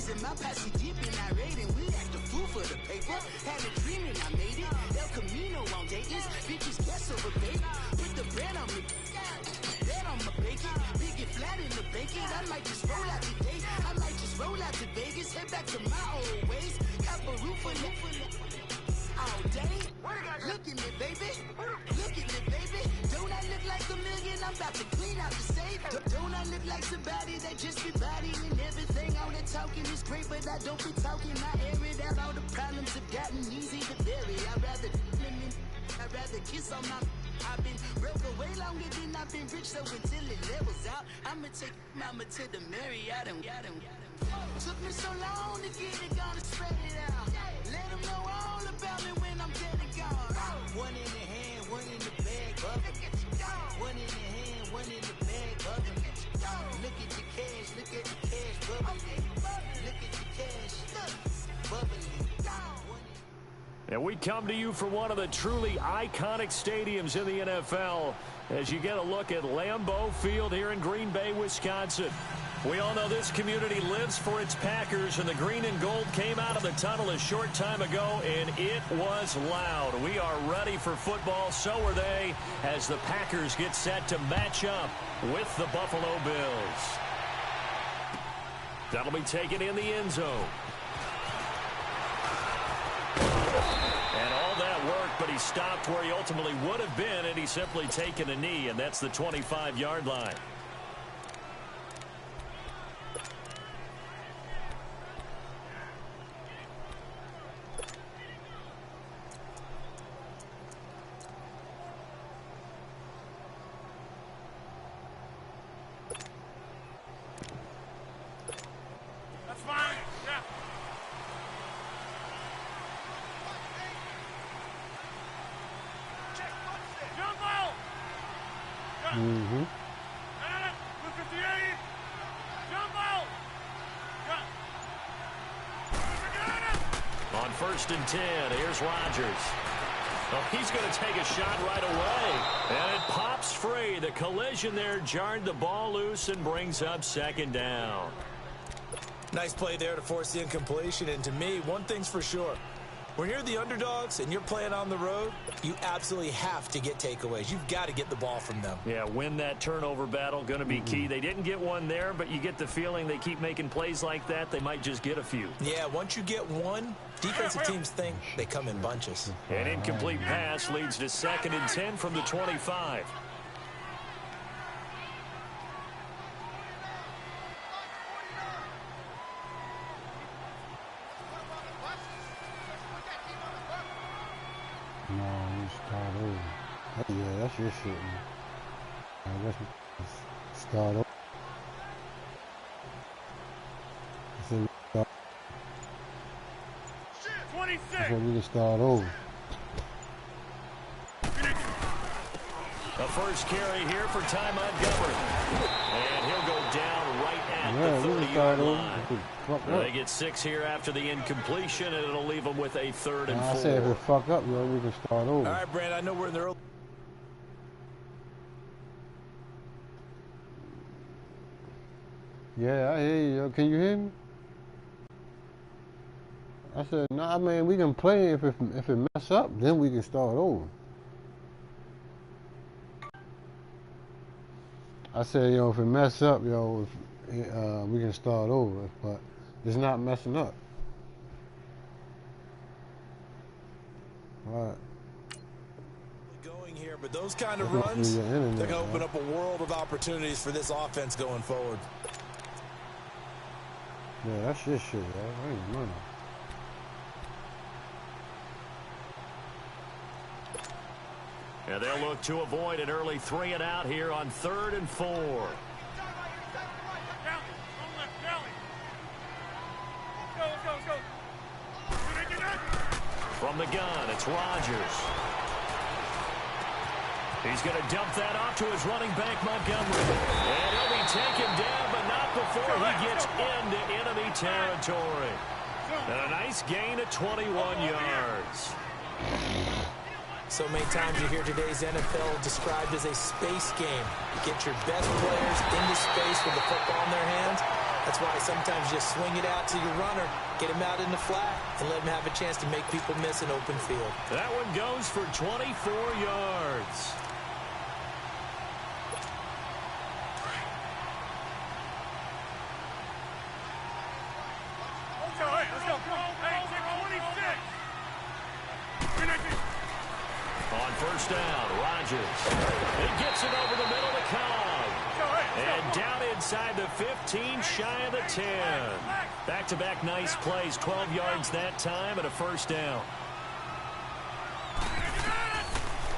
Ladies in my posse deep and irate, and we act a fool for the paper. Had a dream and I made it. El Camino on Dayton's. Bitches guess over baby. Put the brand on me. That on my bacon. Big it flat in the bacon. I might just roll out today. I might just roll out to Vegas. Head back to my old ways. Got a roof for all day. Look at me, baby. Look at me, baby. Don't I look like a million? I'm about to clean out the safe. Don't I look like somebody that just be bodying everything? All that talking is great, but I don't be talking. I air it out. All the problems have gotten easy to bury. I'd rather kiss on my. I've been broke away longer than I've been rich, so until it levels out, I'ma take mama to the Marriott and took me so long to get it, gonna spread it out. Let them know all about me when I'm dead and gone. One in the hand, one in the bag, bubba. One in the hand, one in the bag, bubba. Look at the cash, look at the cash, bubba. Look at the cash, bubbly. And we come to you from one of the truly iconic stadiums in the NFL as you get a look at Lambeau Field here in Green Bay, Wisconsin. We all know this community lives for its Packers, and the green and gold came out of the tunnel a short time ago, and it was loud. We are ready for football, so are they, as the Packers get set to match up with the Buffalo Bills. That'll be taken in the end zone. And all that work, but he stopped where he ultimately would have been, and he's simply taken a knee, and that's the 25-yard line. On 1st and 10, here's Rodgers. Oh, he's going to take a shot right away. And it pops free. The collision there jarred the ball loose and brings up 2nd down. Nice play there to force the incompletion. And to me, one thing's for sure. When you're the underdogs and you're playing on the road, you absolutely have to get takeaways. You've got to get the ball from them. Yeah, win that turnover battle, going to be key. They didn't get one there, but you get the feeling they keep making plays like that, they might just get a few. Yeah, once you get one, defensive teams think they come in bunches. An incomplete pass leads to 2nd and 10 from the 25. No, you start over. Yeah, that's your shit, man. I guess start over. So 26. So we can start over. The first carry here for Ty Montgomery. And he'll go down right at the 30-yard line. They get 6 here after the incompletion, and it'll leave them with a 3rd and 4. I said if it fuck up, yo, we can start over. All right, Brand, I know we're in the early. Yeah, I hear you, yo. Can you hear me? I said, no, I mean, we can play if it mess up, then we can start over. I said, yo, if it mess up, yo, we can start over, but it's not messing up. All right. Going here, but those kind of runs, they're going to open up a world of opportunities for this offense going forward. Yeah, that's your shit, yo. I ain't money. And they'll look to avoid an early 3 and out here on 3rd and 4. From the gun, it's Rodgers. He's going to dump that off to his running back, Montgomery. And he'll be taken down, but not before he gets into enemy territory. And a nice gain of 21 yards. So many times you hear today's NFL described as a space game. You get your best players into space with the football in their hands, That's why sometimes you just swing it out to your runner, get him out in the flat, and let him have a chance to make people miss an open field. That one goes for 24 yards. On first down, Rodgers. He gets it over the middle to Cobb. And down inside the 15, shy of the 10. Back-to-back nice plays, 12 yards that time and a first down.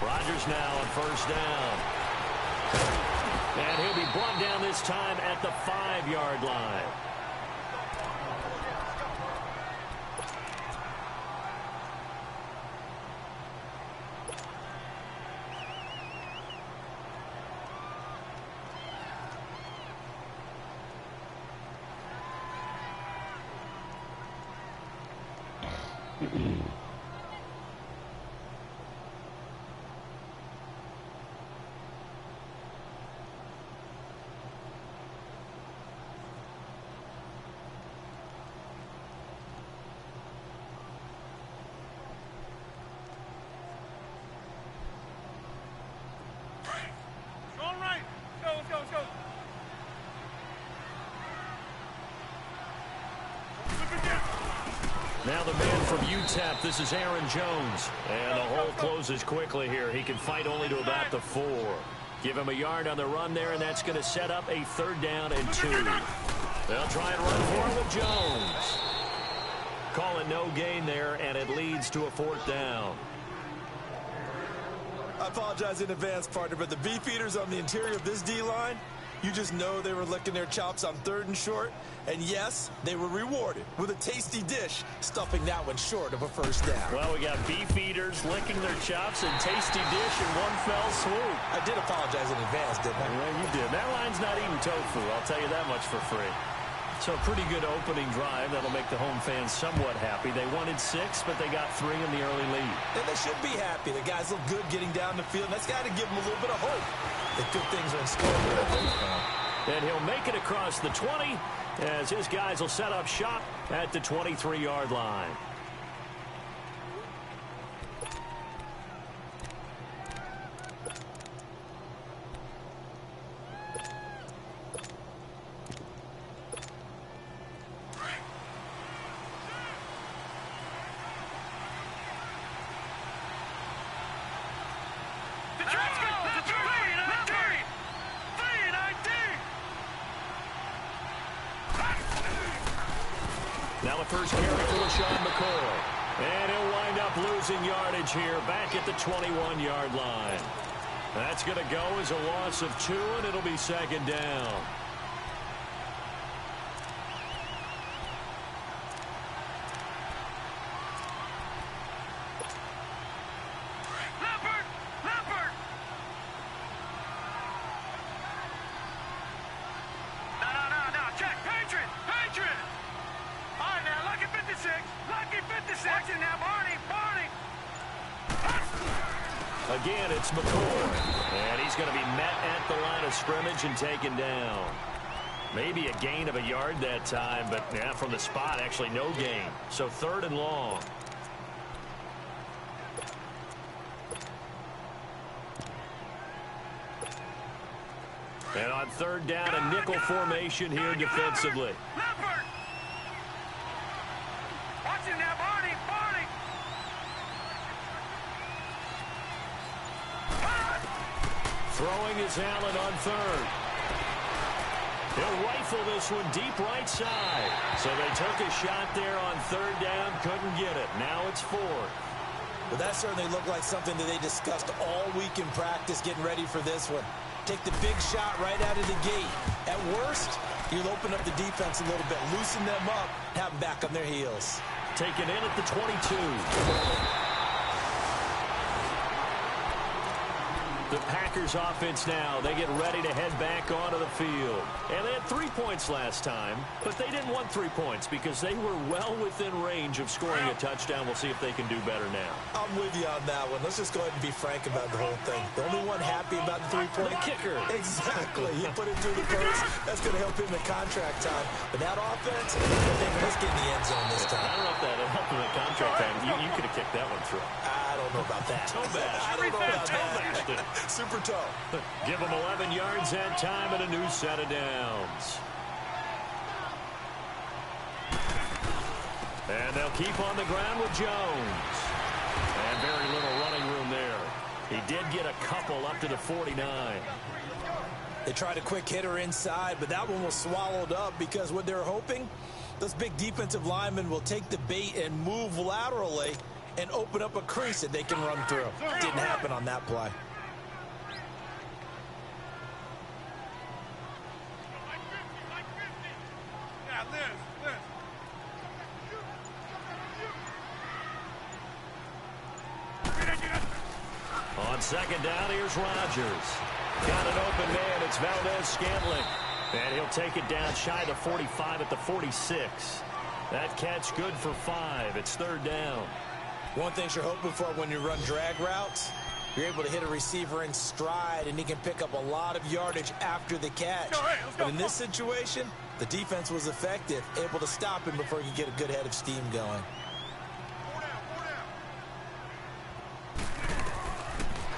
Rodgers now on first down. And he'll be brought down this time at the 5-yard line. Now the man from UTEP, this is Aaron Jones. And the hole closes quickly here. He can fight only to about the 4. Give him a yard on the run there, and that's going to set up a 3rd down and 2. They'll try and run for it with Jones. Calling no gain there, and it leads to a 4th down. I apologize in advance, partner, but the beefeaters on the interior of this D-line, you just know they were licking their chops on 3rd and short. And yes, they were rewarded with a tasty dish, stuffing that one short of a first down. Well, we got beef eaters licking their chops and tasty dish in one fell swoop. I did apologize in advance, didn't I? Yeah, you did. That line's not eating tofu, I'll tell you that much for free. So a pretty good opening drive. That'll make the home fans somewhat happy. They wanted 6, but they got 3 in the early lead. And they should be happy. The guys look good getting down the field. That's got to give them a little bit of hope that good things are in store for them. And he'll make it across the 20 as his guys will set up shop at the 23-yard line. Now the first carry for LaShawn McCoy. And he'll wind up losing yardage here back at the 21-yard line. That's going to go as a loss of 2, and it'll be 2nd down. Again, it's McCoy. And he's going to be met at the line of scrimmage and taken down. Maybe a gain of a yard that time, but yeah, from the spot, actually no gain. So 3rd and long. And on 3rd down, a nickel formation here defensively. Throwing is Allen on 3rd. He'll rifle this one deep right side. So they took a shot there on 3rd down, couldn't get it. Now it's 4th. Well, that certainly looked like something that they discussed all week in practice getting ready for this one. Take the big shot right out of the gate. At worst, you'll open up the defense a little bit, loosen them up, have them back on their heels. Taken in at the 22. The Packers offense now, they get ready to head back onto the field. And they had 3 points last time, but they didn't want 3 points because they were well within range of scoring a touchdown. We'll see if they can do better now. I'm with you on that one. Let's just go ahead and be frank about the whole thing. The only one happy about the 3-point. The kicker. Exactly. He put it through the post. That's going to help him in contract time. But that offense, let's get in the end zone this time. I don't know if that helped him in contract time. You could have kicked that one through. I don't know about that. Toe bash. I don't know about Toe that. Super toe. Give them 11 yards that time and a new set of downs. And they'll keep on the ground with Jones. And very little running room there. He did get a couple up to the 49. They tried a quick hitter inside, but that one was swallowed up because what they're hoping, those big defensive linemen will take the bait and move laterally and open up a crease that they can run through. Didn't happen on that play. On second down, here's Rodgers. Got an open man. It's Valdez-Scantling. And he'll take it down shy of the 45 at the 46. That catch good for 5. It's third down. One thing you're hoping for when you run drag routes, you're able to hit a receiver in stride, and he can pick up a lot of yardage after the catch. But in this situation, the defense was effective, able to stop him before he could get a good head of steam going.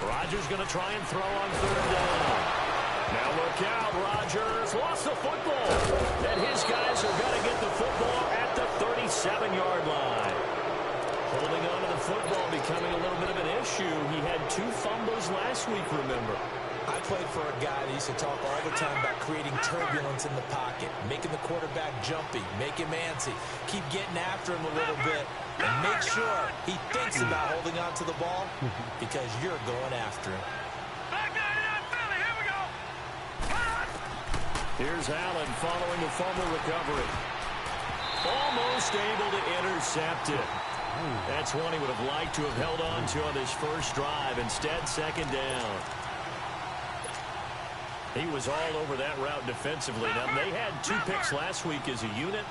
Rodgers going to try and throw on third down. Now look out, Rodgers lost the football. And his guys are going to get the football at the 37-yard line. Holding on to the football becoming a little bit of an issue. He had 2 fumbles last week, remember. I played for a guy that used to talk all the time about creating turbulence in the pocket, making the quarterback jumpy, make him antsy, keep getting after him a little bit, and make sure he thinks about holding on to the ball because you're going after him. Here's Allen following the fumble recovery. Almost able to intercept it. That's one he would have liked to have held on to on his first drive. Instead, second down. He was all over that route defensively. Now, they had 2 picks last week as a unit.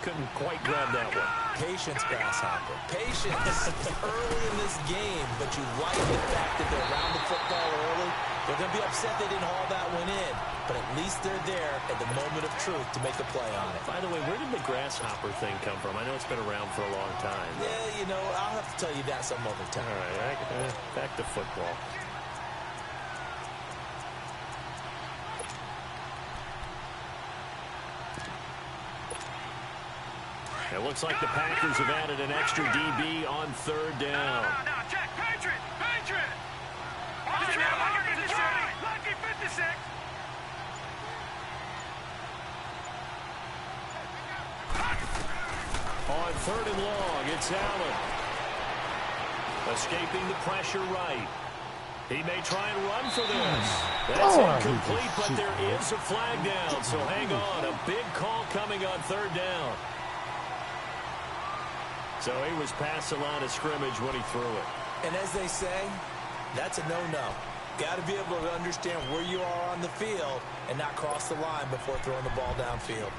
Couldn't quite grab that one. Patience, Grasshopper. Patience early in this game, but you like the fact that they're around the football early. They're going to be upset they didn't haul that one in, but at least they're there at the moment of truth to make a play on it. By the way, where did the grasshopper thing come from? I know it's been around for a long time. Yeah, you know, I'll have to tell you that some other time. All right, back to football. It looks like the Packers have added an extra DB on third down. No, check. Patriot! Lucky 56! On third and long, it's Allen. Escaping the pressure right. He may try and run for this. That's incomplete, but there is a flag down, so hang on. A big call coming on third down. So he was past the line of scrimmage when he threw it. And as they say, that's a no-no. Got to be able to understand where you are on the field and not cross the line before throwing the ball downfield.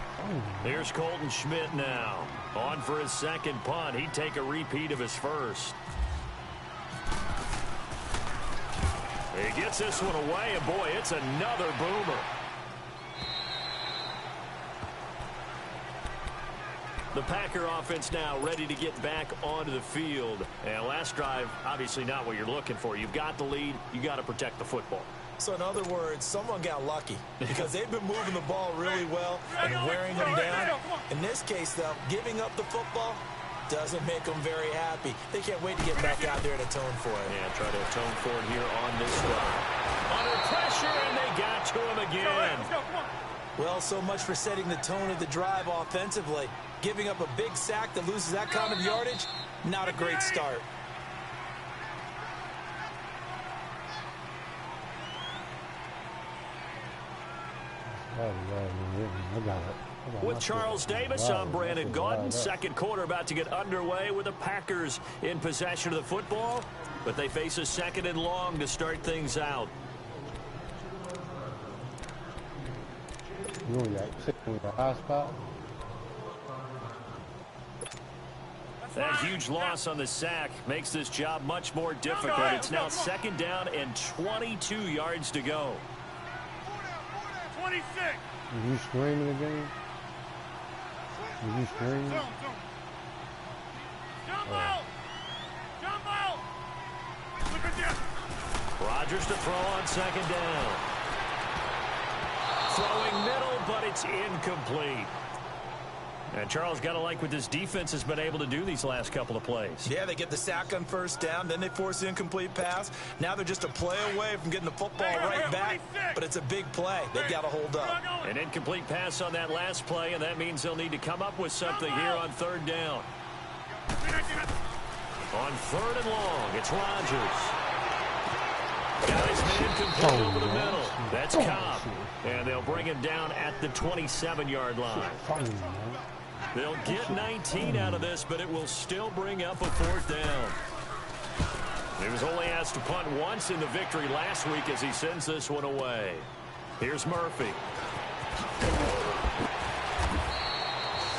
Here's Colton Schmidt now. On for his second punt. He'd take a repeat of his first. He gets this one away, and boy, it's another boomer. The Packer offense now ready to get back onto the field. And last drive, obviously not what you're looking for. You've got the lead. You got to protect the football. So in other words, someone got lucky because they've been moving the ball really well and wearing them down. In this case, though, giving up the football doesn't make them very happy. They can't wait to get back out there and atone for it. Yeah, try to atone for it here on this drive. Under pressure, and they got to him again. Well, so much for setting the tone of the drive offensively. Giving up a big sack that loses that kind of yardage, not a great start. With Charles Davis, I'm Brandon Gaudin. Second quarter about to get underway with the Packers in possession of the football. But they face a second and long to start things out. You only got 6 with the high spot. That huge loss on the sack makes this job much more difficult. It's now 2nd down and 22 yards to go. 26. Is you screaming again? Is you screaming? Jump out! Jump out! Look at this. Rodgers to throw on 2nd down. Throwing middle, but it's incomplete. And Charles, got to like what this defense has been able to do these last couple of plays. Yeah, they get the sack on 1st down, then they force the incomplete pass. Now they're just a play away from getting the football right back, but it's a big play. They've got to hold up. An incomplete pass on that last play, and that means they'll need to come up with something here on 3rd down. On 3rd and long, it's Rodgers. Guys made incomplete over the middle. That's Cobb. And they'll bring him down at the 27-yard line. They'll get 19 out of this, but it will still bring up a 4th down. He was only asked to punt once in the victory last week as he sends this one away. Here's Murphy.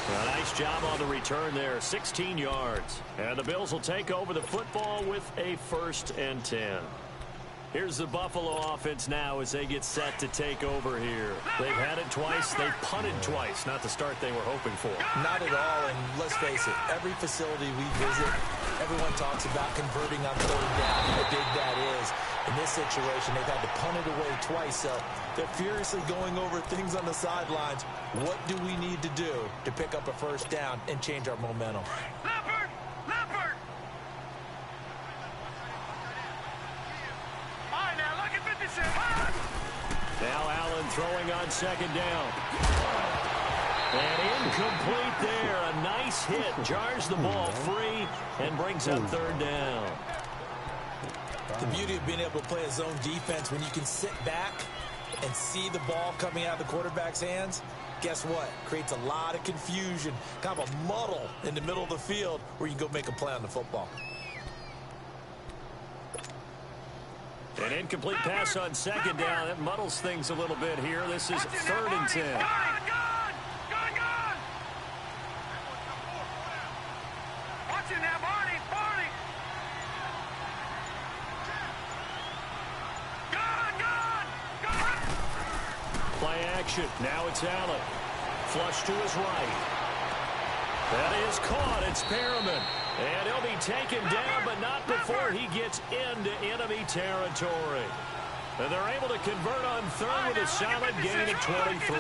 A nice job on the return there, 16 yards. And the Bills will take over the football with a 1st and 10. Here's the Buffalo offense now as they get set to take over here. They've had it twice. They've punted twice. Not the start they were hoping for. Not at all, and let's face it, every facility we visit, everyone talks about converting on 3rd down, how big that is. In this situation, they've had to punt it away twice, so they're furiously going over things on the sidelines. What do we need to do to pick up a 1st down and change our momentum? Leopard! Leopard! Now Allen throwing on 2nd down. And incomplete there. A nice hit. Jars the ball free and brings up 3rd down. The beauty of being able to play a zone defense when you can sit back and see the ball coming out of the quarterback's hands, guess what? Creates a lot of confusion, kind of a muddle in the middle of the field where you can go make a play on the football. An incomplete pass on 2nd down. That muddles things a little bit here. This is 3rd and 10. Gone! Watch it now, Barney! Barney! Gone! Play action. Now it's Allen. Flush to his right. That is caught. It's Perriman. And he'll be taken down, but not before he gets into enemy territory. And they're able to convert on 3rd with a solid gain of 23.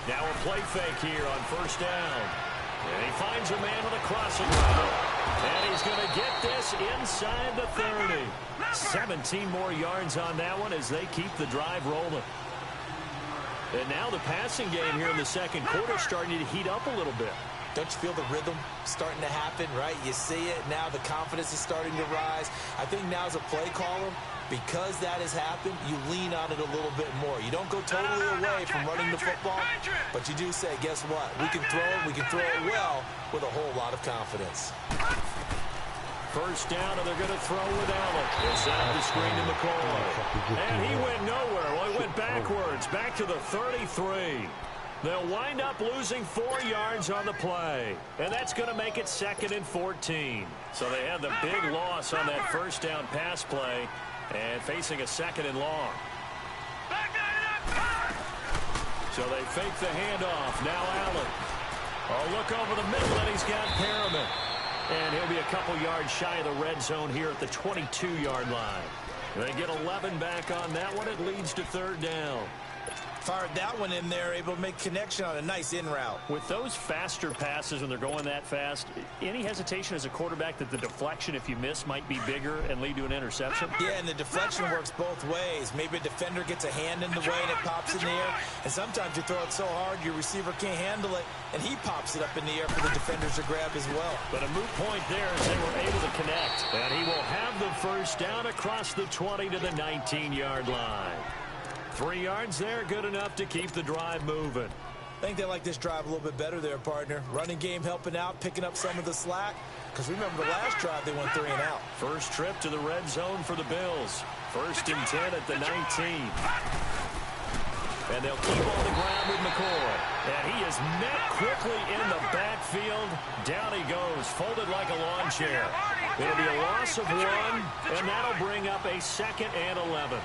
Now a play fake here on 1st down. And he finds a man with a crossing route. And he's going to get this inside the 30. 17 more yards on that one as they keep the drive rolling. And now the passing game here in the 2nd quarter starting to heat up a little bit. Don't you feel the rhythm starting to happen, right? You see it. Now the confidence is starting to rise. I think now as a play caller, because that has happened, you lean on it a little bit more. You don't go totally away from running the football, but you do say, guess what? We can throw it. We can throw it well with a whole lot of confidence. 1st down, and they're going to throw with Allen. Inside the screen to McCoy. And he went nowhere. Well, he went backwards, back to the 33. They'll wind up losing 4 yards on the play. And that's going to make it 2nd and 14. So they had the big loss on that 1st down pass play and facing a 2nd and long. So they fake the handoff. Now Allen. Oh, look over the middle, and he's got Perriman. And he'll be a couple yards shy of the red zone here at the 22-yard line. They get 11 back on that one. It leads to 3rd down. Fired that one in there, able to make connection on a nice in route. With those faster passes when they're going that fast, any hesitation as a quarterback that the deflection, if you miss, might be bigger and lead to an interception? Yeah, and the deflection works both ways. Maybe a defender gets a hand in the way and it pops in the air. And sometimes you throw it so hard your receiver can't handle it, and he pops it up in the air for the defenders to grab as well. But a moot point there as they were able to connect. And he will have the 1st down across the 20 to the 19-yard line. 3 yards there, good enough to keep the drive moving. I think they like this drive a little bit better there, partner. Running game helping out, picking up some of the slack. Because remember, the last drive they went 3 and out. First trip to the red zone for the Bills. 1st and 10 at the 19. And they'll keep on the ground with McCoy. And he is met quickly in the backfield. Down he goes, folded like a lawn chair. It'll be a loss of 1, and that'll bring up a 2nd and 11.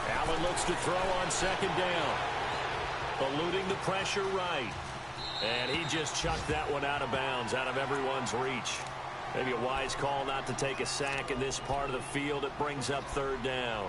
Allen looks to throw on 2nd down. Eluding the pressure right. And he just chucked that one out of bounds, out of everyone's reach. Maybe a wise call not to take a sack in this part of the field. It brings up 3rd down.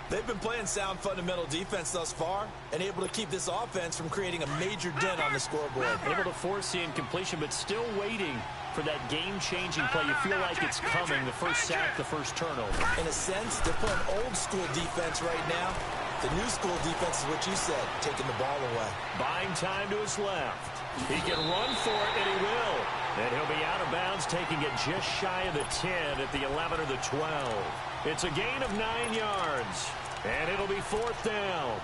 They've been playing sound fundamental defense thus far and able to keep this offense from creating a major dent on the scoreboard. Able to force the incompletion, but still waiting for that game-changing play. You feel like it's coming, the first sack, the first turnover. In a sense, they're playing old-school defense right now. The new school defense is what you said, taking the ball away. Buying time to his left. He can run for it, and he will. And he'll be out of bounds, taking it just shy of the 10 at the 11 or the 12. It's a gain of 9 yards, and it'll be 4th down.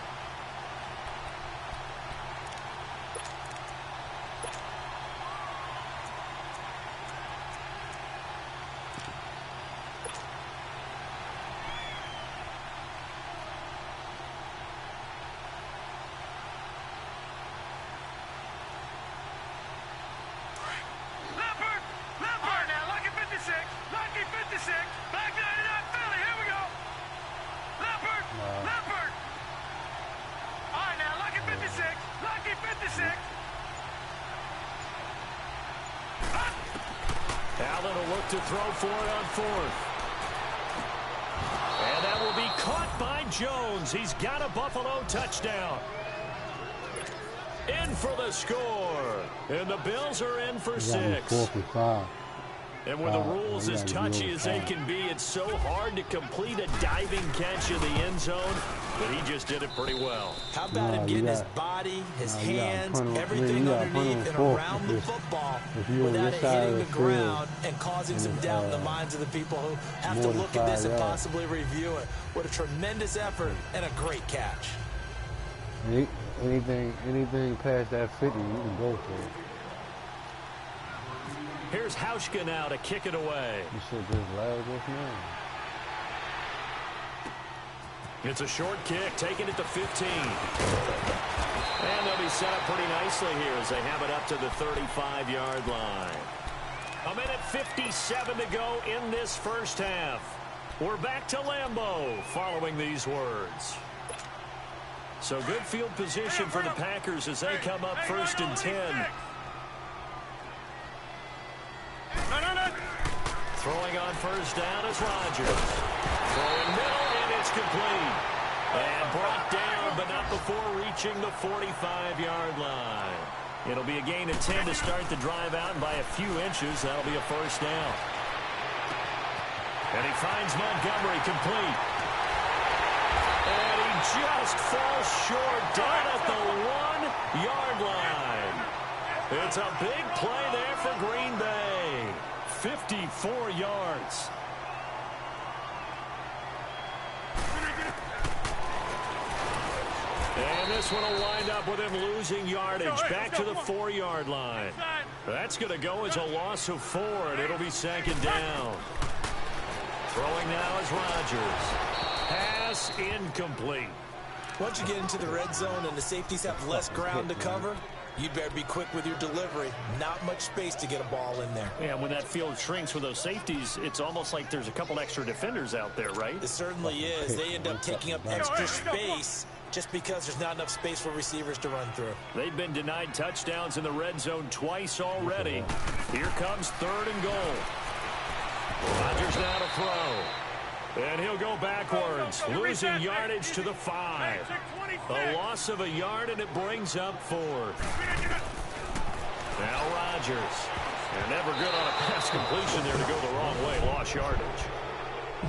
Allen will look to throw for it on 4th. And that will be caught by Jones. He's got a Buffalo touchdown. In for the score. And the Bills are in for 6. And with the rules as touchy as they can be, it's so hard to complete a diving catch in the end zone, but he just did it pretty well. How about him getting his body, his hands, everything underneath and around the football without it hitting the ground and causing some doubt in the minds of the people who have to look at this and possibly review it. What a tremendous effort and a great catch. Anything past that 50, you can go for it. Here's Hauschka now to kick it away. You should just loud this now. It's a short kick, taking it to 15. And they'll be set up pretty nicely here as they have it up to the 35-yard line. 1:57 to go in this first half. We're back to Lambeau following these words. So good field position for the Packers as they come up 1st and 10. Throwing on 1st down is Rodgers. Throwing middle, and it's complete. And brought down, but not before reaching the 45-yard line. It'll be a gain of 10 to start the drive out, and by a few inches, that'll be a 1st down. And he finds Montgomery complete. And he just falls short down at the 1-yard line. It's a big play there for Green Bay. 54 yards. And this one will wind up with him losing yardage back to the 4-yard line. That's going to go as a loss of 4, and it'll be 2nd down. Throwing now is Rodgers. Pass incomplete. Once you get into the red zone and the safeties have less ground to cover, you'd better be quick with your delivery. Not much space to get a ball in there. Yeah, when that field shrinks with those safeties, it's almost like there's a couple extra defenders out there, right? It certainly is. They end up taking up extra space just because there's not enough space for receivers to run through. They've been denied touchdowns in the red zone twice already. Here comes 3rd and goal. Rodgers now to throw. And he'll go backwards, losing yardage to the 5. A loss of a yard, and it brings up 4th. Now Rodgers. And never good on a pass completion there to go the wrong way. Lost yardage.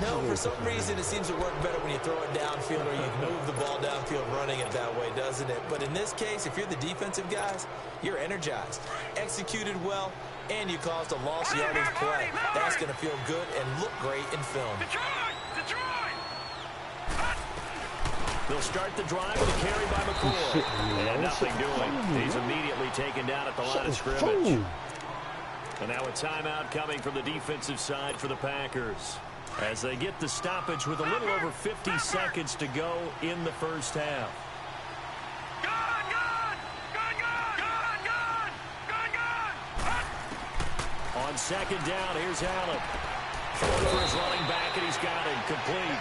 No, for some reason it seems to work better when you throw it downfield or you move the ball downfield running it that way, doesn't it? But in this case, if you're the defensive guys, you're energized, executed well, and you caused a lost yardage play. That's going to feel good and look great in film. They'll start the drive with a carry by McCoy. And nothing doing. He's immediately taken down at the line of scrimmage. And now a timeout coming from the defensive side for the Packers, as they get the stoppage with a little over 50 seconds to go in the first half. On second down, here's Allen. Throwing for his running back, and he's got it complete.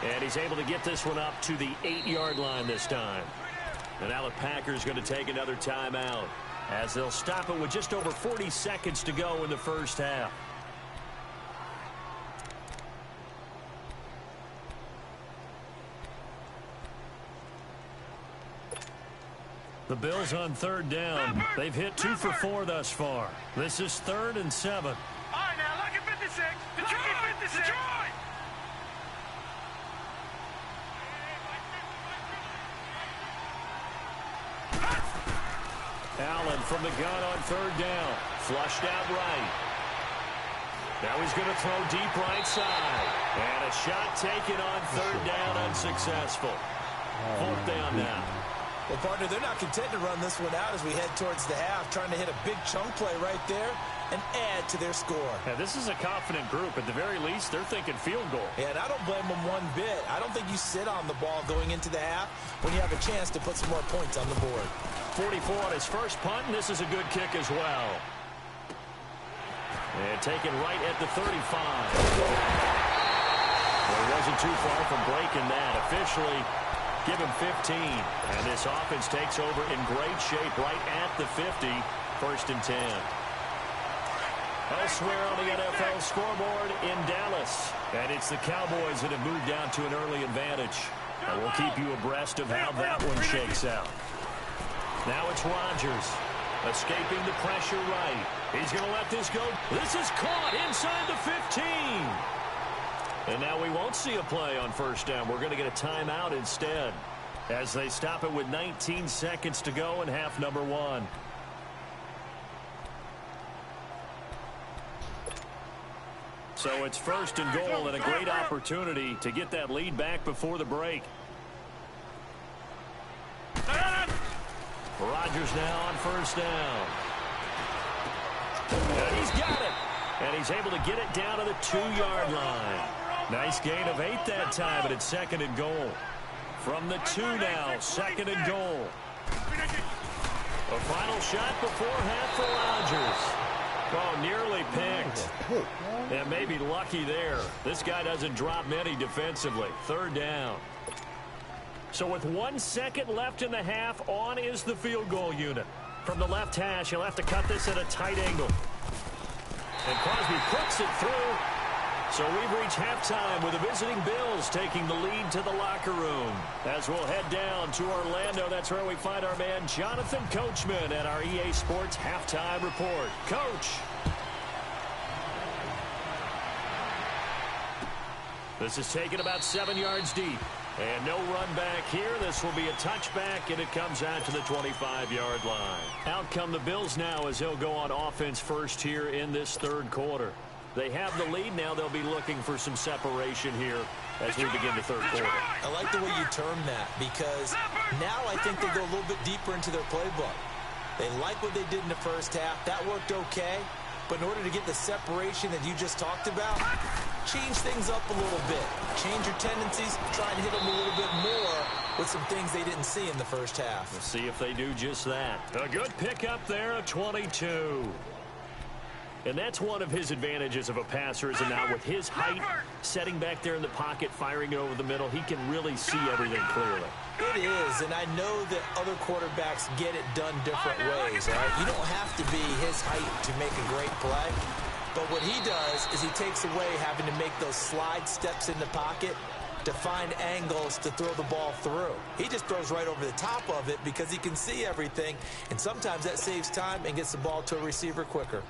And he's able to get this one up to the 8-yard line this time. And now the Packers going to take another timeout, as they'll stop it with just over 40 seconds to go in the first half. The Bills on third down. They've hit 2 for 4 thus far. This is 3rd and 7. All right, now, look at 56. Detroit, 56. Detroit. Allen from the gun on third down. Flushed out right. Now he's going to throw deep right side. And a shot taken on third down, unsuccessful. 4th down now. Well, partner, they're not content to run this one out as we head towards the half, trying to hit a big chunk play right there and add to their score. Yeah, this is a confident group. At the very least, they're thinking field goal. Yeah, and I don't blame them one bit. I don't think you sit on the ball going into the half when you have a chance to put some more points on the board. 44 on his first punt, and this is a good kick as well. And taken right at the 35. Well, he wasn't too far from breaking that. Officially, give him 15. And this offense takes over in great shape right at the 50. 1st and 10. Elsewhere on the NFL scoreboard in Dallas. And it's the Cowboys that have moved down to an early advantage. And we'll keep you abreast of how that one shakes out. Now it's Rodgers, escaping the pressure right. He's going to let this go. This is caught inside the 15. And now we won't see a play on first down. We're going to get a timeout instead, as they stop it with 19 seconds to go in half number 1. So it's 1st and goal, and a great opportunity to get that lead back before the break. Rodgers now on first down. And he's got it. And he's able to get it down to the 2-yard line. Nice gain of 8 that time, and it's 2nd and goal. From the 2 now, 2nd and goal. A final shot before half for Rodgers. Oh, nearly picked. And maybe lucky there. This guy doesn't drop many defensively. 3rd down. So with 1 second left in the half, on is the field goal unit. From the left hash, he'll have to cut this at a tight angle. And Crosby puts it through. So we've reached halftime with the visiting Bills taking the lead to the locker room. As we'll head down to Orlando, that's where we find our man Jonathan Coachman at our EA Sports Halftime Report. Coach. This is taken about 7 yards deep. And no run back here. This will be a touchback, and it comes out to the 25-yard line. Out come the Bills now as they'll go on offense first here in this 3rd quarter. They have the lead now. They'll be looking for some separation here as we begin the 3rd quarter. I like the way you term that, because now I think they go a little bit deeper into their playbook. They like what they did in the first half. That worked okay. But in order to get the separation that you just talked about, change things up a little bit. Change your tendencies, try and hit them a little bit more with some things they didn't see in the first half. We'll see if they do just that. A good pickup there, a 22. And that's one of his advantages of a passer, is now with his height, setting back there in the pocket, firing it over the middle, he can really see everything clearly. It is, and I know that other quarterbacks get it done different ways, right? You don't have to be his height to make a great play. But what he does is he takes away having to make those slide steps in the pocket to find angles to throw the ball through. He just throws right over the top of it because he can see everything, and sometimes that saves time and gets the ball to a receiver quicker.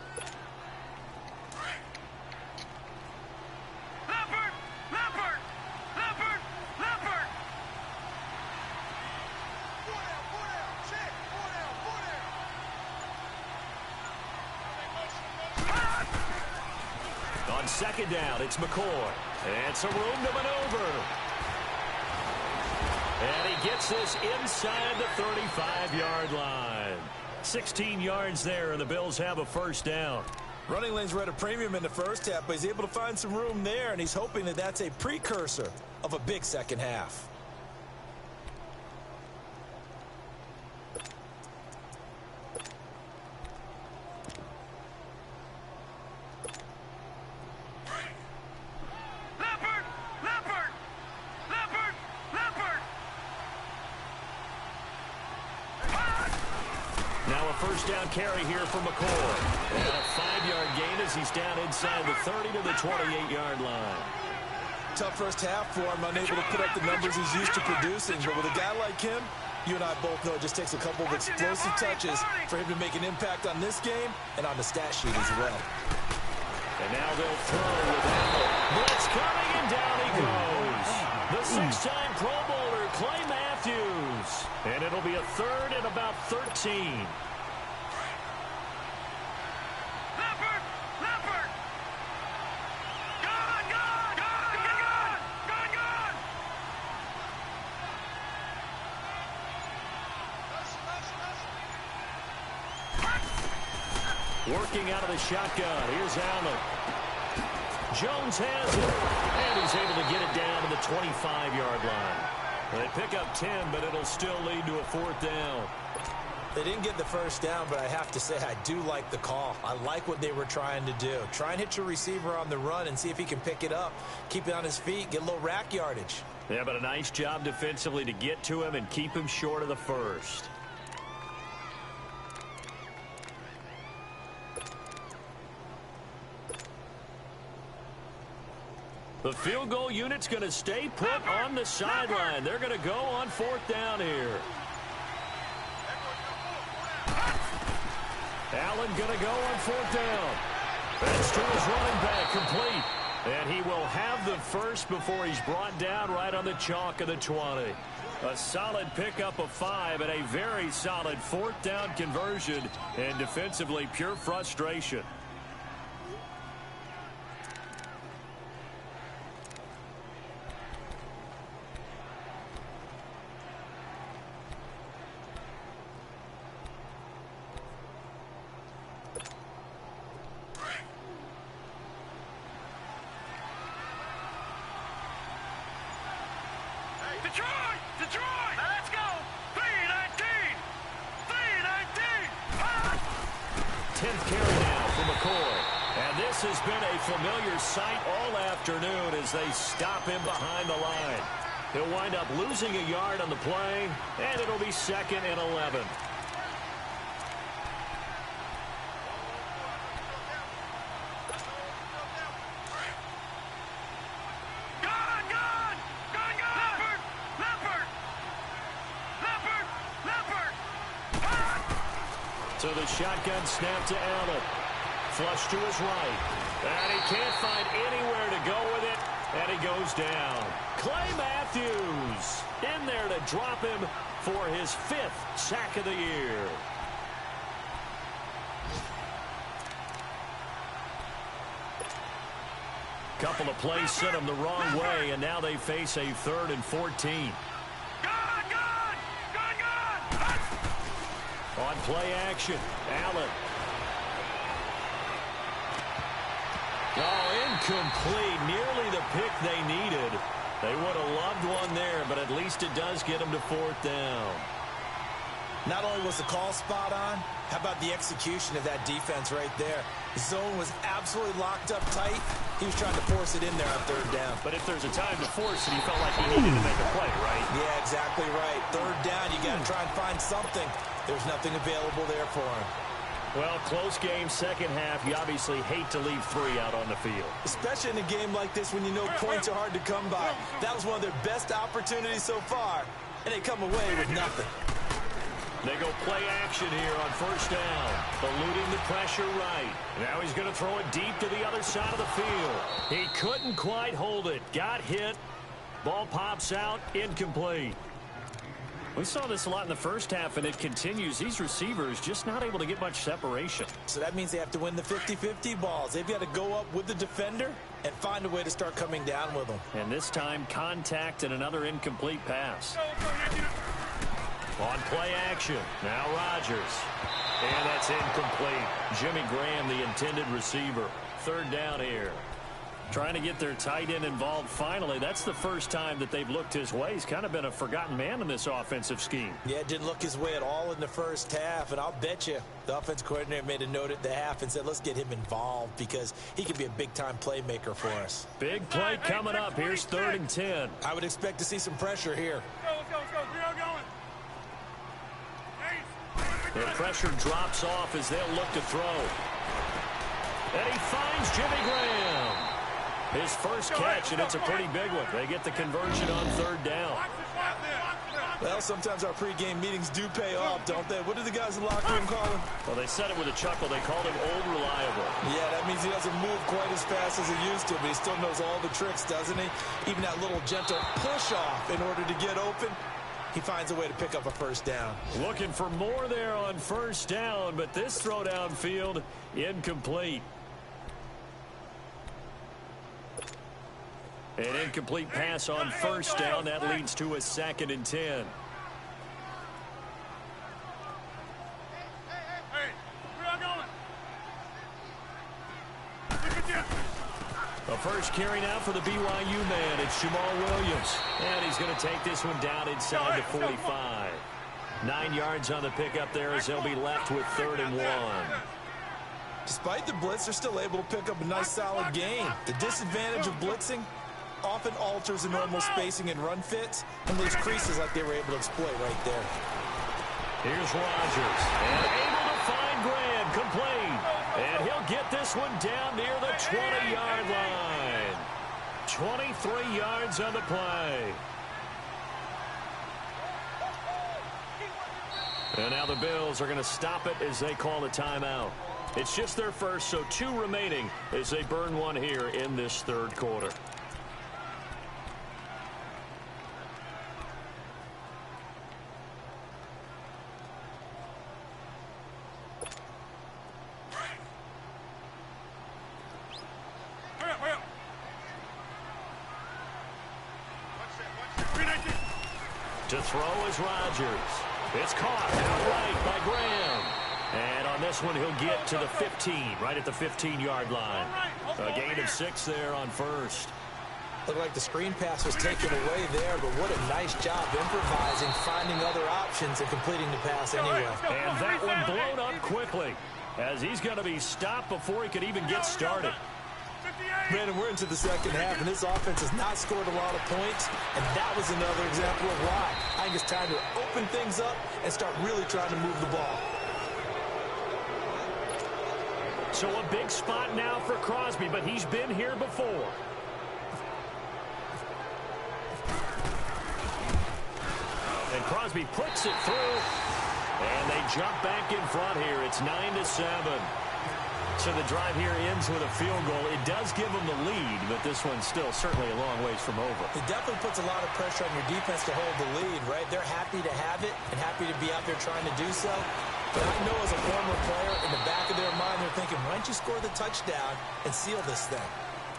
second down. It's McCoy. And some room to maneuver. And he gets this inside the 35-yard line. 16 yards there, and the Bills have a first down. Running lanes were at a premium in the first half, but he's able to find some room there, and he's hoping that that's a precursor of a big second half. First down carry here for McCoy. And a 5-yard gain as he's down inside the 30 to the 28-yard line. Tough first half for him, unable to put up the numbers he's used to producing. But with a guy like him, you and I both know it just takes a couple of explosive touches for him to make an impact on this game and on the stat sheet as well. And now they'll throw with Allen. Blitz coming, and down he goes. The 6-time Pro Bowler, Clay Matthews. And it'll be a third and about 13. Working out of the shotgun. Here's Allen. Jones has it. And he's able to get it down to the 25-yard line. They pick up 10, but it'll still lead to a fourth down. They didn't get the first down, but I have to say I do like the call. I like what they were trying to do. Try and hit your receiver on the run and see if he can pick it up. Keep it on his feet. Get a little rack yardage. Yeah, but a nice job defensively to get to him and keep him short of the first. The field goal unit's going to stay put on the sideline. They're going to go on fourth down here. Allen going to go on fourth down. That's to his running back, complete. And he will have the first before he's brought down right on the chalk of the 20. A solid pickup of 5 and a very solid fourth down conversion. And defensively, pure frustration. Detroit! Now let's go! 3-19! 10th carry now for McCoy. And this has been a familiar sight all afternoon as they stop him behind the line. He'll wind up losing a yard on the play, and it'll be 2nd and 11. So the shotgun snap to Allen. Flush to his right. And he can't find anywhere to go with it. And he goes down. Clay Matthews in there to drop him for his 5th sack of the year. Couple of plays sent him the wrong way, and now they face a 3rd and 14. On play action, Allen. Oh, incomplete. Nearly the pick they needed. They would have loved one there, but at least it does get them to 4th down. Not only was the call spot on, how about the execution of that defense right there? The zone was absolutely locked up tight. He was trying to force it in there on 3rd down. But if there's a time to force it, he felt like he needed to make a play, right? Yeah, exactly right. 3rd down, you got to try and find something. There's nothing available there for him. Well, close game, second half. You obviously hate to leave 3 out on the field. Especially in a game like this when you know points are hard to come by. That was one of their best opportunities so far, and they come away with nothing. They go play action here on 1st down. Eluding the pressure right. Now he's going to throw it deep to the other side of the field. He couldn't quite hold it. Got hit. Ball pops out. Incomplete. We saw this a lot in the first half, and it continues. These receivers just not able to get much separation. So that means they have to win the 50-50 balls. They've got to go up with the defender and find a way to start coming down with them. And this time, contact and another incomplete pass. On play action, now Rodgers. And that's incomplete. Jimmy Graham, the intended receiver. Third down here. Trying to get their tight end involved finally. That's the first time that they've looked his way. He's kind of been a forgotten man in this offensive scheme. Yeah, it didn't look his way at all in the first half. And I'll bet you the offense coordinator made a note at the half and said, let's get him involved because he could be a big-time playmaker for us. Big play coming up. Here's 3rd and 10. I would expect to see some pressure here. Let's go. 3-0 going. The pressure drops off as they'll look to throw. And he finds Jimmy Graham. His first catch, and it's a pretty big one. They get the conversion on 3rd down. Well, sometimes our pregame meetings do pay off, don't they? What do the guys in the locker room call him? Well, they said it with a chuckle. They called him Old Reliable. Yeah, that means he doesn't move quite as fast as he used to, but he still knows all the tricks, doesn't he? Even that little gentle push-off in order to get open, he finds a way to pick up a first down. Looking for more there on 1st down, but this throw downfield, incomplete. An incomplete pass on 1st down. That leads to a 2nd and 10. Hey, 3-0 going. A first carry now for the BYU man. It's Jamal Williams. And he's going to take this one down inside the 45. 9 yards on the pickup there as they'll be left with 3rd and 1. Despite the blitz, they're still able to pick up a nice solid gain. The disadvantage of blitzing often alters the normal spacing and run fits and leaves creases like they were able to exploit right there. Here's Rodgers. And able to find Graham. Complete. And he'll get this one down near the 20-yard line. 23 yards on the play. And now the Bills are going to stop it as they call a timeout. It's just their first, so 2 remaining as they burn one here in this 3rd quarter. To throw is Rodgers. It's caught outright by Graham. And on this one, he'll get to the 15, right at the 15-yard line. A gain of 6 there on 1st. Looked like the screen pass was taken away there, but what a nice job improvising, finding other options, and completing the pass anyway. And that one blown up quickly as he's going to be stopped before he could even get started. Brandon, we're into the second half, and this offense has not scored a lot of points, and that was another example of why. I think it's time to open things up and start really trying to move the ball. So a big spot now for Crosby, but he's been here before. And Crosby puts it through, and they jump back in front here. It's 9-7. So the drive here ends with a field goal. It does give them the lead, but this one's still certainly a long ways from over. It definitely puts a lot of pressure on your defense to hold the lead, right? They're happy to have it and happy to be out there trying to do so. But I know as a former player, in the back of their mind, they're thinking, why don't you score the touchdown and seal this thing?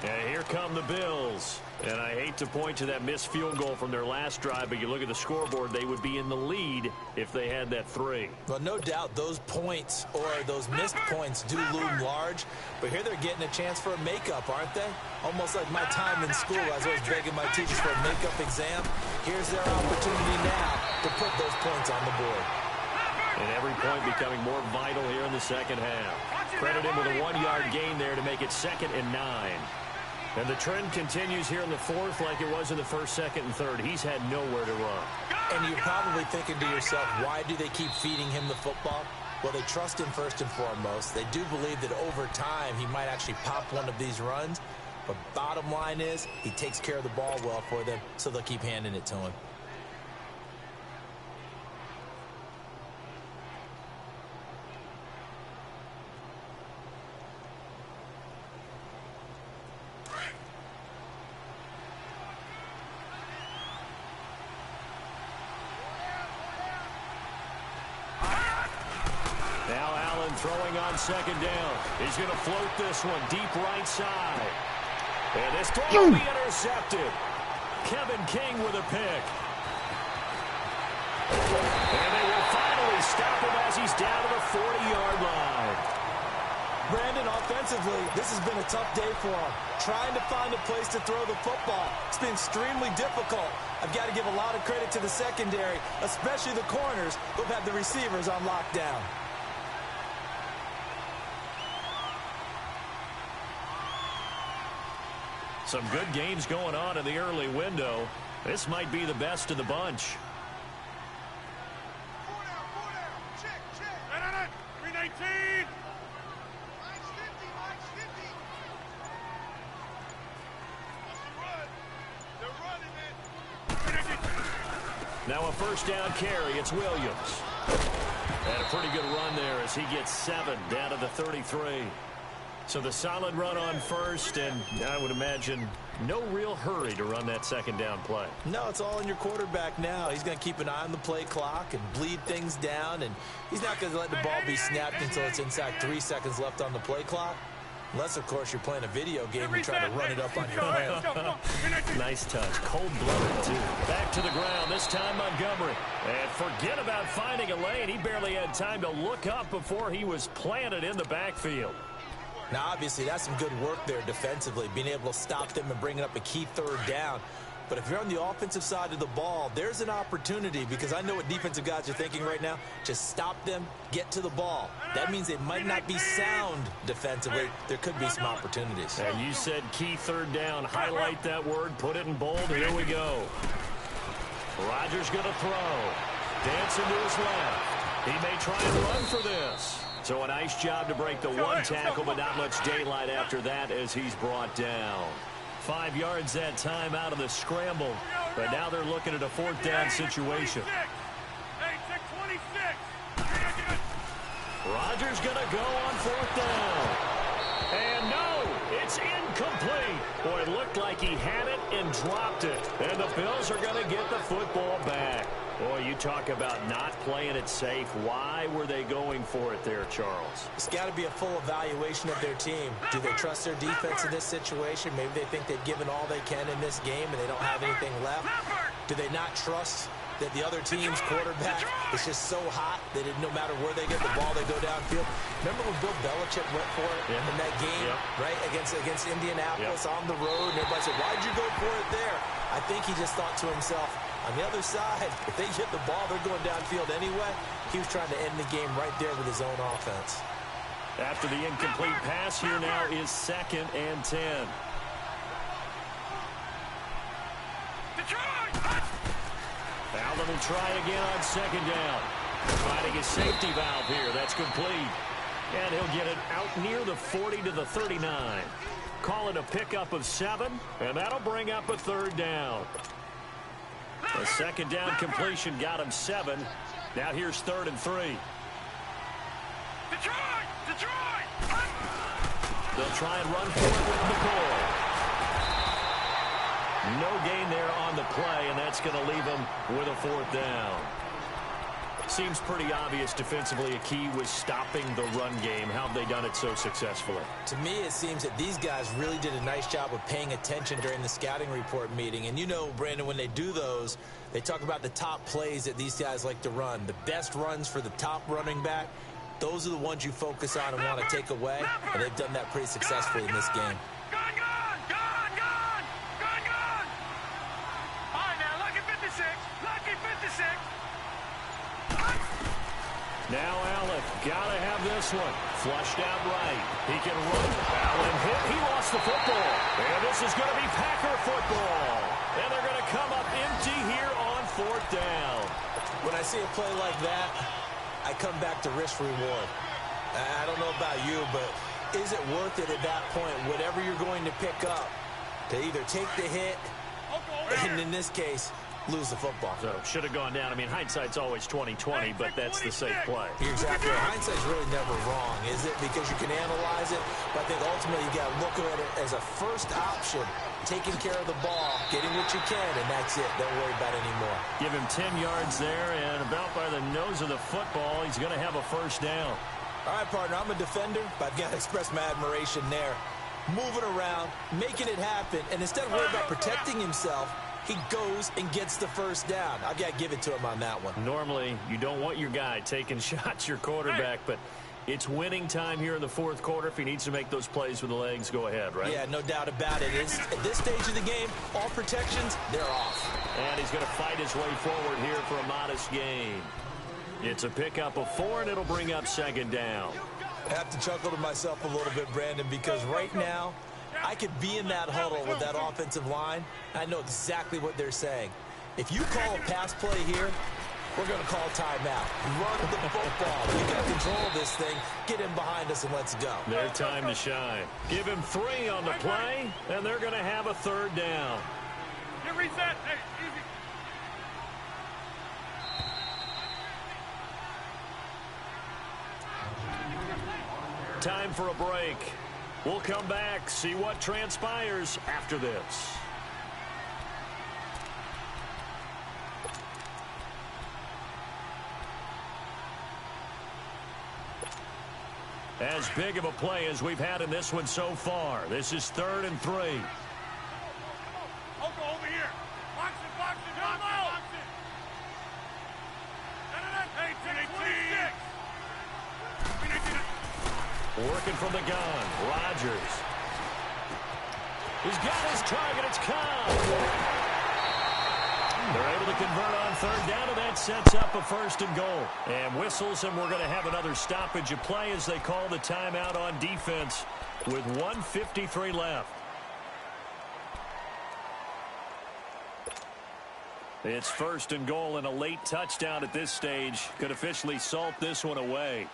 And here come the Bills. And I hate to point to that missed field goal from their last drive, but you look at the scoreboard, they would be in the lead if they had that 3. Well, no doubt those points or those missed points do loom large, but here they're getting a chance for a makeup, aren't they? Almost like my time in school, I was always begging my teachers for a makeup exam. Here's their opportunity now to put those points on the board. And every point becoming more vital here in the second half. Credit him with a 1-yard gain there to make it 2nd and 9. And the trend continues here in the 4th like it was in the 1st, 2nd, and 3rd. He's had nowhere to run. And you're probably thinking to yourself, why do they keep feeding him the football? Well, they trust him first and foremost. They do believe that over time he might actually pop one of these runs. But bottom line is he takes care of the ball well for them, so they'll keep handing it to him. Allen throwing on second down. He's going to float this one deep right side. And this throw will be intercepted. Kevin King with a pick. And they will finally stop him as he's down to the 40-yard line. Brandon, offensively, this has been a tough day for him. Trying to find a place to throw the football. It's been extremely difficult. I've got to give a lot of credit to the secondary, especially the corners who've had the receivers on lockdown. Some good games going on in the early window. This might be the best of the bunch. Check. 319. Now a first down carry. It's Williams. And a pretty good run there as he gets 7 down to the 33. So the solid run on first, and I would imagine no real hurry to run that second down play. No, it's all in your quarterback now. He's going to keep an eye on the play clock and bleed things down, and he's not going to let the ball be snapped until it's inside 3 seconds left on the play clock. Unless, of course, you're playing a video game and trying to run it up on your own. Nice touch. Cold-blooded, too. Back to the ground, this time Montgomery. And forget about finding a lane. He barely had time to look up before he was planted in the backfield. Now, obviously, that's some good work there defensively, being able to stop them and bringing up a key third down. But if you're on the offensive side of the ball, there's an opportunity, because I know what defensive guys are thinking right now. Just stop them, get to the ball. That means they might not be sound defensively. There could be some opportunities. And you said key third down. Highlight that word, put it in bold. Here we go. Rodgers going to throw. Dancing to his left. He may try and run for this. So a nice job to break the one tackle, but not much daylight after that as he's brought down. 5 yards that time out of the scramble, but now they're looking at a fourth down situation. Rodgers going to go on fourth down. And no, it's incomplete. Boy, it looked like he had it and dropped it. And the Bills are going to get the football back. Boy, you talk about not playing it safe. Why were they going for it there, Charles? It's got to be a full evaluation of their team. Do they trust their defense in this situation? Maybe they think they've given all they can in this game and they don't have anything left. Do they not trust that the other team's quarterback is just so hot that no matter where they get the ball, they go downfield? Remember when Bill Belichick went for it in that game, right, against Indianapolis on the road? And everybody said, why'd you go for it there? I think he just thought to himself, on the other side, if they hit the ball, they're going downfield anyway. He was trying to end the game right there with his own offense. After the incomplete pass, here now is 2nd and 10. Allen will try again on second down. Finding his safety valve here. That's complete. And he'll get it out near the 40 to the 39. Call it a pickup of 7, and that'll bring up a third down. A second down completion got him 7. Now here's 3rd and 3. Detroit! They'll try and run for it with McCoy. No gain there on the play, and that's going to leave him with a 4th down. Seems pretty obvious defensively a key was stopping the run game. How have they done it so successfully? To me, it seems that these guys really did a nice job of paying attention during the scouting report meeting. And you know, Brandon, when they do those, they talk about the top plays that these guys like to run. The best runs for the top running back, those are the ones you focus on and want to take away. And they've done that pretty successfully in this game. All right, now, lucky 56. Lucky 56. Now Allen, gotta have this one. Flushed out right. He can run. Allen hit. He lost the football. And this is going to be Packer football. And they're going to come up empty here on 4th down. When I see a play like that, I come back to risk reward. I don't know about you, but is it worth it at that point, whatever you're going to pick up, to either take the hit, and in this case, lose the football? So should have gone down. I mean, hindsight's always 20/20, but that's the safe play. You're exactly right. Hindsight's really never wrong, is it? Because you can analyze it, but I think ultimately you got to look at it as a first option, taking care of the ball, getting what you can, and that's it. Don't worry about it anymore. Give him 10 yards there, and about by the nose of the football, he's going to have a first down. All right, partner, I'm a defender, but I've got to express my admiration there. Moving around, making it happen, and instead of worrying about protecting himself, he goes and gets the first down. I've got to give it to him on that one. Normally, you don't want your guy taking shots, your quarterback, but it's winning time here in the fourth quarter. If he needs to make those plays with the legs, go ahead, right? Yeah, no doubt about it. At this stage of the game, all protections, they're off. And he's going to fight his way forward here for a modest gain. It's a pickup of 4, and it'll bring up second down. I have to chuckle to myself a little bit, Brandon, because right now, I could be in that huddle with that offensive line. I know exactly what they're saying. If you call a pass play here, we're going to call timeout. Run the football. We got control of this thing. Get him behind us and let's go. Their time to shine. Give him 3 on the play, and they're going to have a third down. Get reset. Hey, easy. Time for a break. We'll come back, see what transpires after this. As big of a play as we've had in this one so far. This is 3rd and 3. I'll go over here. Box it, box it, box it. Hey, take 26. Working from the gun. Rodgers. He's got his target. It's caught. They're able to convert on 3rd down, and that sets up a 1st and goal. And whistles, and we're going to have another stoppage of play as they call the timeout on defense with 1:53 left. It's 1st and goal, and a late touchdown at this stage could officially salt this one away.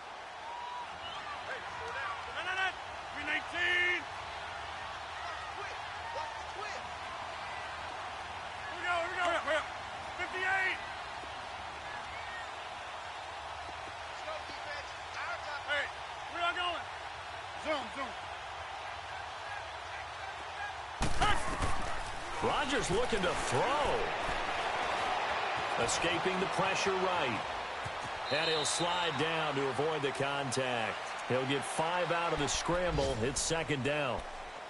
Rodgers looking to throw. Escaping the pressure right. And he'll slide down to avoid the contact. He'll get 5 out of the scramble. It's 2nd down.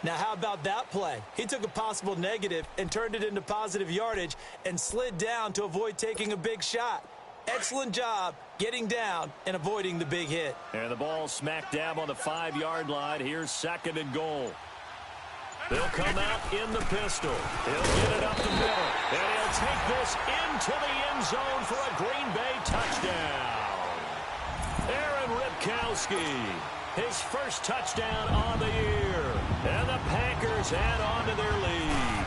Now, how about that play? He took a possible negative and turned it into positive yardage and slid down to avoid taking a big shot. Excellent job getting down and avoiding the big hit. And the ball smack dab on the 5-yard line. Here's 2nd and goal. They'll come out in the pistol. He'll get it up the middle. And he'll take this into the end zone for a Green Bay touchdown. Aaron Ripkowski, his first touchdown on the year. And the Packers add on to their lead.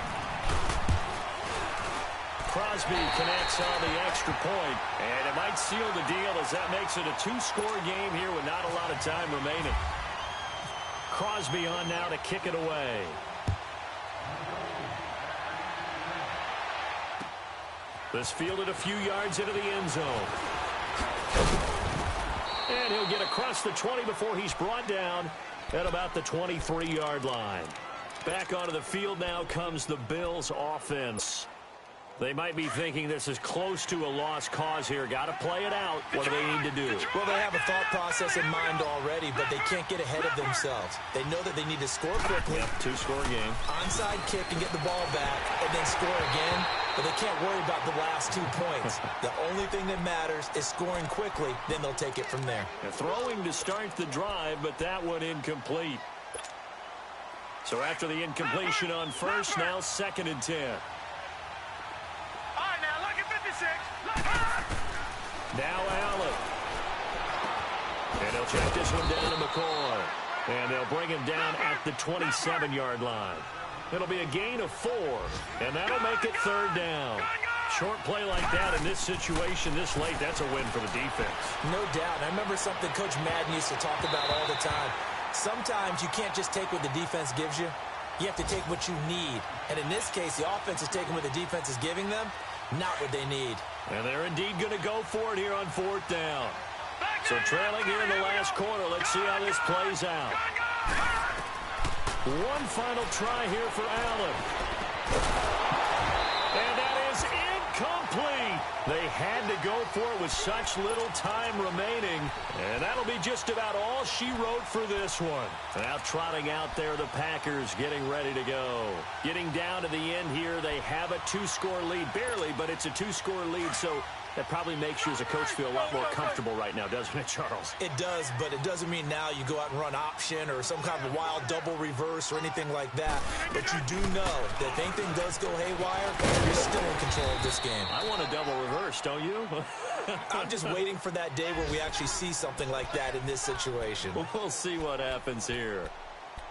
Crosby connects on the extra point, and it might seal the deal as that makes it a 2-score game here with not a lot of time remaining. Crosby on now to kick it away. This fielded a few yards into the end zone. And he'll get across the 20 before he's brought down at about the 23-yard line. Back onto the field now comes the Bills offense. They might be thinking this is close to a lost cause here. Got to play it out. What do they need to do? Well, they have a thought process in mind already, but they can't get ahead of themselves. They know that they need to score quickly. Yep, 2-score game. Onside kick and get the ball back and then score again, but they can't worry about the last 2 points. The only thing that matters is scoring quickly, then they'll take it from there. They're throwing to start the drive, but that one incomplete. So after the incompletion on first, now 2nd and 10. Now Allen. And he'll check this one down to McCoy. And they'll bring him down at the 27-yard line. It'll be a gain of 4, and that'll make it 3rd down. Short play like that in this situation this late, that's a win for the defense. No doubt. And I remember something Coach Madden used to talk about all the time. Sometimes you can't just take what the defense gives you. You have to take what you need. And in this case, the offense is taking what the defense is giving them, not what they need. And they're indeed going to go for it here on 4th down. So trailing here in the last quarter. Let's see how this plays out. One final try here for Allen. And that is incomplete. They had to go for it with such little time remaining. And that'll be just about all she wrote for this one. Now trotting out there, the Packers getting ready to go. Getting down to the end here, they have a two-score lead. Barely, but it's a two-score lead, so that probably makes you as a coach feel a lot more comfortable right now, doesn't it, Charles? It does, but it doesn't mean now you go out and run option or some kind of wild double reverse or anything like that. But you do know that if anything does go haywire, you're still in control of this game. I want a double reverse, don't you? I'm just waiting for that day where we actually see something like that in this situation. We'll see what happens here.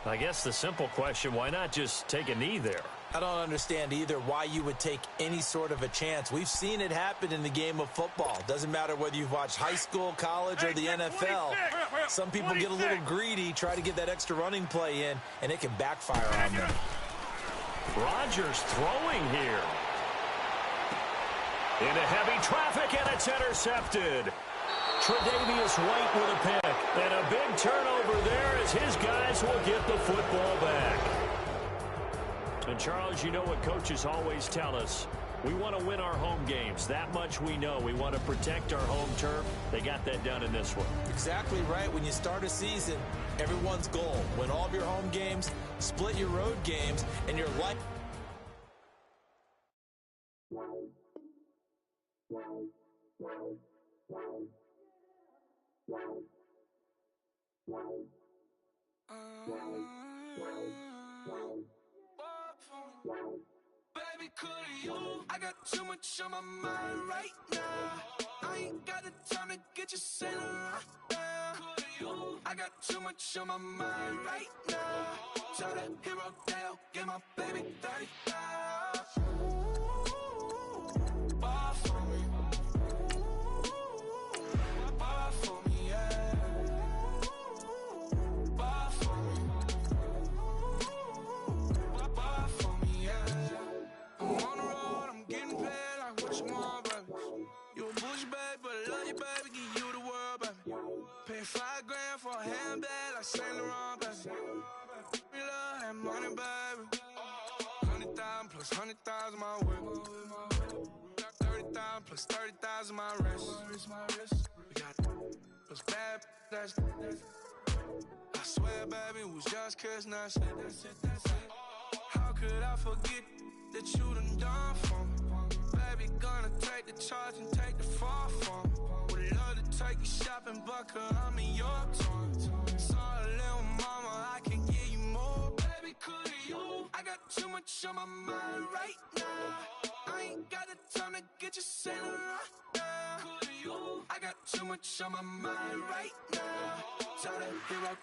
I guess the simple question, why not just take a knee there? I don't understand either why you would take any sort of a chance. We've seen it happen in the game of football. Doesn't matter whether you've watched high school, college, or the NFL. Some people get a little greedy, try to get that extra running play in, and it can backfire on them. Rodgers throwing here. Into heavy traffic, and it's intercepted. Tre'Davious White with a pick. And a big turnover there as his guys will get the football back. And, Charles, you know what coaches always tell us. We want to win our home games. That much we know. We want to protect our home turf. They got that done in this one. Exactly right. When you start a season, everyone's goal. Win all of your home games, split your road games, and your life. Baby, could you? I got too much on my mind right now. I ain't got the time to get you sitting right now. Could you? I got too much on my mind right now. Tell that hero Dale, get my baby 35. Bar for me. Bar for me, yeah. Bar for me. Bar for me, yeah. I'm on the road, I'm getting paid like what you want, baby. You a bush, baby, but I love you, baby. Give you the world, baby. Pay $5 grand for a handbag like Saint Laurent, baby. We love that money, baby. 100,000 plus 100,000 my way. Got 30,000 plus 30,000 my wrist. We got those bad, that's I swear, baby, it was just kiss, that's it. How could I forget that you done for me? Baby, gonna take the charge and take the fall for me. Would love to take you shopping, but I'm in your toy. Sorry, little mama, I can give you more. Baby, could you? I got too much on my mind right now. I ain't got the time to get you sailing right now. Could you? I got too much on my mind right now. Tell that hero